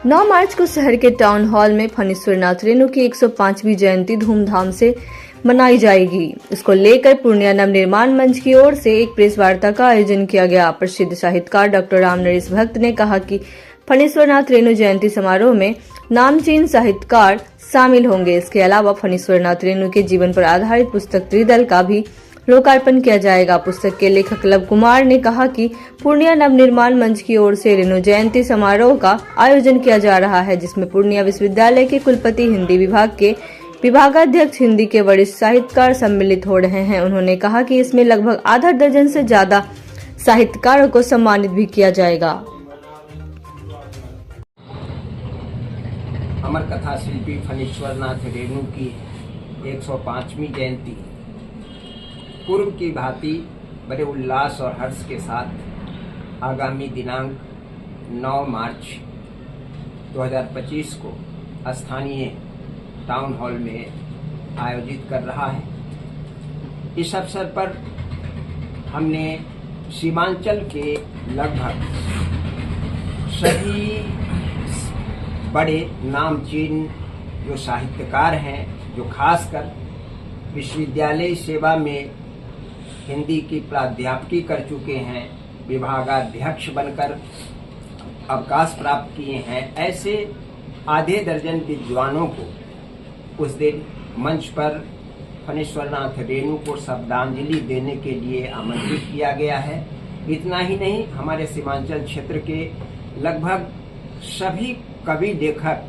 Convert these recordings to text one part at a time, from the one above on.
9 मार्च को शहर के टाउन हॉल में फणीश्वरनाथ रेणु की 105वीं जयंती धूमधाम से मनाई जाएगी। इसको लेकर पूर्णिया नवनिर्माण मंच की ओर से एक प्रेस वार्ता का आयोजन किया गया। प्रसिद्ध साहित्यकार डॉक्टर रामनरेश भक्त ने कहा कि फणीश्वरनाथ रेणु जयंती समारोह में नामचीन साहित्यकार शामिल होंगे। इसके अलावा फणीश्वरनाथ रेणु के जीवन पर आधारित पुस्तक त्रिदल का भी लोकार्पण किया जाएगा। पुस्तक के लेखक लव कुमार ने कहा कि पूर्णिया नवनिर्माण मंच की ओर से रेणु जयंती समारोह का आयोजन किया जा रहा है, जिसमें पूर्णिया विश्वविद्यालय के कुलपति, हिंदी विभाग के विभागाध्यक्ष, हिंदी के वरिष्ठ साहित्यकार सम्मिलित हो रहे हैं। उन्होंने कहा कि इसमें लगभग आधा दर्जन से ज्यादा साहित्यकारों को सम्मानित भी किया जाएगा। अमर कथा शिल्पी फणीश्वरनाथ रेणु की 105वीं जयंती पूर्व की भांति बड़े उल्लास और हर्ष के साथ आगामी दिनांक 9 मार्च 2025 को स्थानीय टाउन हॉल में आयोजित कर रहा है। इस अवसर पर हमने सीमांचल के लगभग सभी बड़े नामचीन जो साहित्यकार हैं, जो खासकर विश्वविद्यालय सेवा में हिंदी की प्राध्यापकी कर चुके हैं, विभागाध्यक्ष बनकर अवकाश प्राप्त किए हैं, ऐसे आधे दर्जन विद्वानों को उस दिन मंच पर फणीश्वरनाथ रेणु को श्रद्धांजलि देने के लिए आमंत्रित किया गया है। इतना ही नहीं, हमारे सीमांचल क्षेत्र के लगभग सभी कवि लेखक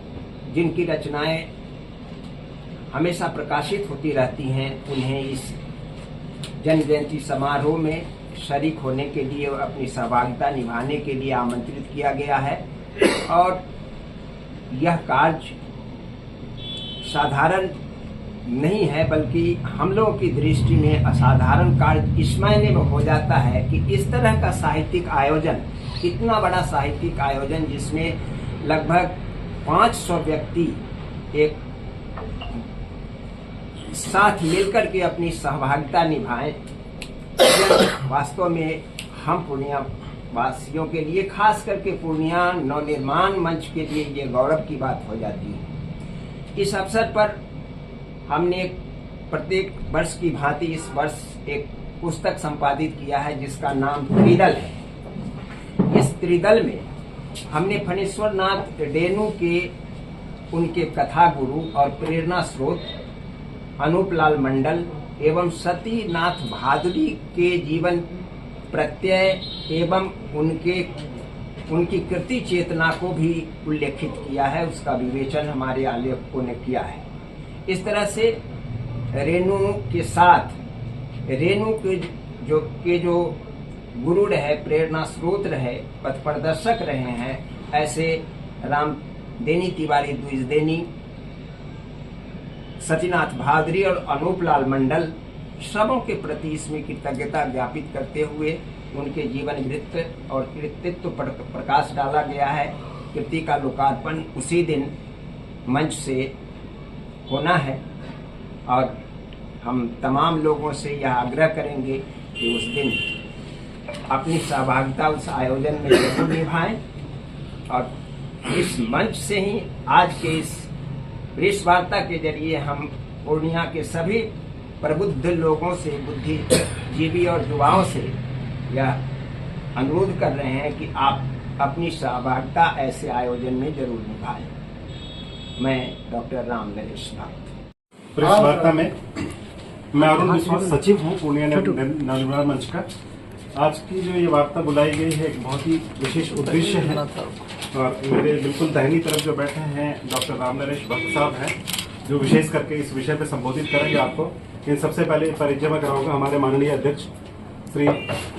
जिनकी रचनाएं हमेशा प्रकाशित होती रहती हैं, उन्हें इस जन्म जयंती समारोह में शरीक होने के लिए और अपनी सहभागिता निभाने के लिए आमंत्रित किया गया है। और यह कार्य साधारण नहीं है, बल्कि हम लोगों की दृष्टि में असाधारण कार्य इस मायने में हो जाता है कि इस तरह का साहित्यिक आयोजन, इतना बड़ा साहित्यिक आयोजन जिसमें लगभग 500 व्यक्ति एक साथ मिलकर के अपनी सहभागिता निभाएं, वास्तव में हम पूर्णिया वासियों के लिए, खास करके पूर्णिया नवनिर्माण मंच के लिए ये गौरव की बात हो जाती है। इस अवसर पर हमने प्रत्येक वर्ष की भांति इस वर्ष एक पुस्तक संपादित किया है जिसका नाम त्रिदल है। इस त्रिदल में हमने फणीश्वरनाथ रेणु के, उनके कथा गुरु और प्रेरणा स्रोत अनूपलाल मंडल एवं सतीनाथ भादुड़ी के जीवन प्रत्यय एवं उनकी कृति चेतना को भी उल्लेखित किया है। उसका विवेचन हमारे आलेखकों ने किया है। इस तरह से रेणु के साथ रेणु के जो गुरु रहे, प्रेरणा स्रोत रहे, पथ प्रदर्शक रहे हैं, ऐसे राम देनी तिवारी द्विजदेनी, सतीनाथ भादुड़ी और अनूपलाल मंडल सबों के प्रति इसमें कृतज्ञता ज्ञापित करते हुए उनके जीवन वृत्त और कृतित्व पर प्रकाश डाला गया है। कृति का लोकार्पण उसी दिन मंच से होना है और हम तमाम लोगों से यह आग्रह करेंगे कि उस दिन अपनी सहभागिता उस आयोजन में जरूर निभाएं। और इस मंच से ही आज के इस प्रेस वार्ता के जरिए हम पूर्णिया के सभी प्रबुद्ध लोगों से, बुद्धिजीवी और युवाओं से यह अनुरोध कर रहे हैं कि आप अपनी सहभागिता ऐसे आयोजन में जरूर निभाएं। मैं डॉक्टर रामनरेश भक्त। प्रेस वार्ता में मैं अरुण विश्वास, सचिव हूँ पूर्णिया नवनिर्माण मंच का। आज की जो ये वार्ता बुलाई गई है एक बहुत ही विशेष उद्देश्य है और मेरे बिल्कुल दाहिनी तरफ जो बैठे हैं डॉक्टर रामनरेश भक्त साहब हैं, जो विशेष करके इस विषय पे संबोधित करेंगे आपको। इन सबसे पहले परिचय में कराऊंगा हमारे माननीय अध्यक्ष श्री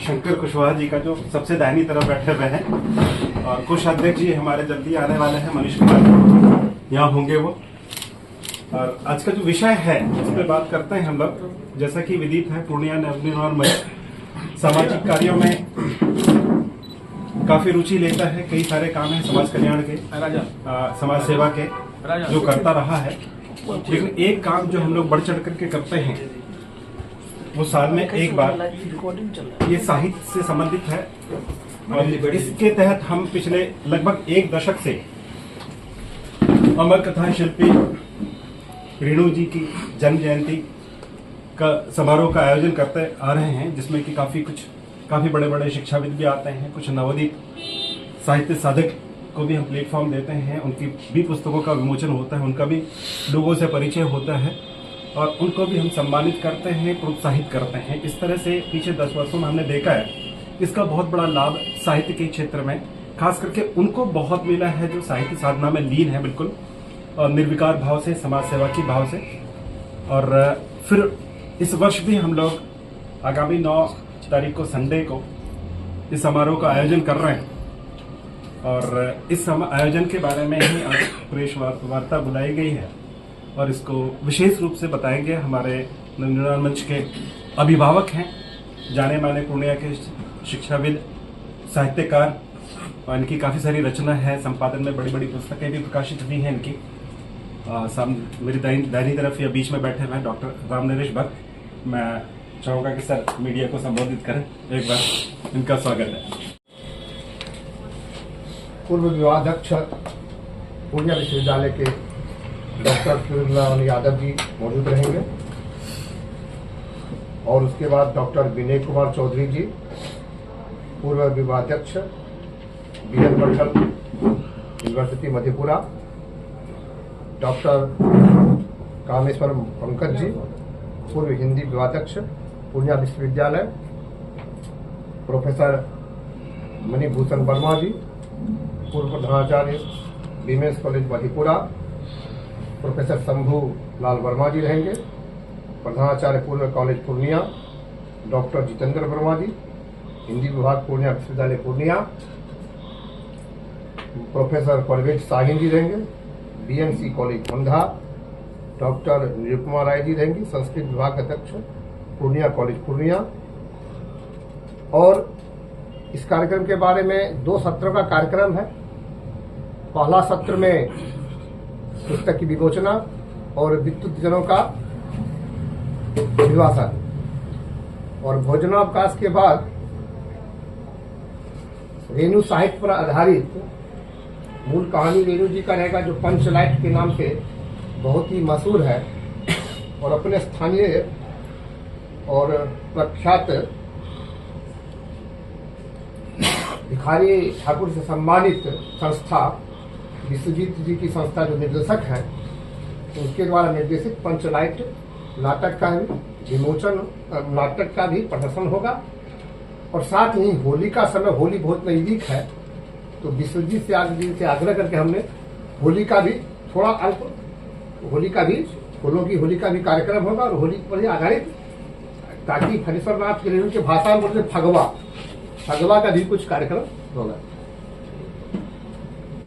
शंकर कुशवाहा जी का, जो सबसे दाहिनी तरफ बैठे हुए हैं, और कुछ अध्यक्ष जी हमारे जल्दी आने वाले हैं, मनीष कुमार यहाँ होंगे वो। और आज का जो विषय है उस पर बात करते हैं हम लोग। जैसा कि विदित है, पूर्णिया नवनिर्माण मंच सामाजिक कार्यों में काफी रुचि लेता है। कई सारे काम है समाज कल्याण के, समाज सेवा के, जो करता रहा है। लेकिन एक काम जो हम लोग बढ़ चढ़ करके करते हैं वो साल में एक बार, ये साहित्य से संबंधित है और इसके तहत हम पिछले लगभग एक दशक से अमर कथा शिल्पी रेणु जी की जन्म जयंती का समारोह का आयोजन करते आ रहे हैं, जिसमें कि काफी बड़े बड़े शिक्षाविद भी आते हैं, कुछ नवोदित साहित्य साधक को भी हम प्लेटफॉर्म देते हैं, उनकी भी पुस्तकों का विमोचन होता है, उनका भी लोगों से परिचय होता है और उनको भी हम सम्मानित करते हैं, प्रोत्साहित करते हैं। इस तरह से पिछले 10 वर्षों में हमने देखा है इसका बहुत बड़ा लाभ साहित्य के क्षेत्र में खास करके उनको बहुत मिला है जो साहित्य साधना में लीन है, बिल्कुल और निर्विकार भाव से, समाज सेवा की भाव से। और फिर इस वर्ष भी हम लोग आगामी 9 तारीख को संडे को इस समारोह का आयोजन कर रहे हैं और इस आयोजन के बारे में ही आज प्रेस वार्ता बुलाई गई है और इसको विशेष रूप से बताएंगे हमारे नवनिर्माण मंच के अभिभावक हैं, जाने माने पूर्णिया के शिक्षाविद, साहित्यकार और इनकी काफी सारी रचना है, संपादन में बड़ी बड़ी पुस्तकें भी प्रकाशित हुई हैं इनकी। मेरी दाहिनी तरफ या बीच में बैठे हुए हैं डॉक्टर राम नरेश भट्ट। मैं चाहूंगा कि सर मीडिया को संबोधित करें, एक बार इनका स्वागत है। पूर्व विवादाध्यक्ष पूर्णिया विश्वविद्यालय के डॉक्टर सूर्यनारायण यादव जी मौजूद रहेंगे और उसके बाद डॉक्टर विनय कुमार चौधरी जी, पूर्व विवादाध्यक्ष बीएन पटल यूनिवर्सिटी मधेपुरा, डॉक्टर कामेश्वर पंकज जी, पूर्व हिंदी विवादाध्यक्ष पूर्णिया विश्वविद्यालय, प्रोफेसर मणिभूषण वर्मा जी, पूर्व प्रधानाचार्य women's college Madhepura, professor Shambhu Lal Verma ji रहेंगे, प्रधानाचार्य पूर्व कॉलेज पूर्णिया डॉक्टर जितेंद्र वर्मा जी, हिंदी विभाग पूर्णिया विश्वविद्यालय पूर्णिया, प्रोफेसर परवेज शाहीन जी रहेंगे, BMC college Mandha, doctor Nirupama Rai ji रहेंगी, संस्कृत विभाग अध्यक्ष पूर्णिया कॉलेज पूर्णिया। और इस कार्यक्रम के बारे में 2 सत्रों का कार्यक्रम है। पहला सत्र में पुस्तक की विमोचना और विद्वतजनों का अभिभाषण और भोजनावकाश के बाद रेणु साहित्य पर आधारित मूल कहानी रेणु जी का रहेगा, जो पंचलाइट के नाम से बहुत ही मशहूर है और अपने स्थानीय और प्रख्यात भिखारी ठाकुर से सम्मानित संस्था विश्वजीत जी की संस्था जो निर्देशक हैं, उनके द्वारा निर्देशित पंचलाइट नाटक का भी विमोचन, नाटक का भी प्रदर्शन होगा। और साथ ही होली का समय, होली बहुत नजदीक है, तो विश्वजीत से आग्रह करके हमने होली का भी थोड़ा अल्प, होली का भी, फूलों की होली का भी कार्यक्रम होगा और होली पर ही आधारित, ताकि फणीश्वर नाथ की रेणु की भाषा में बोलते फगवा का भी कुछ कार्यक्रम होगा।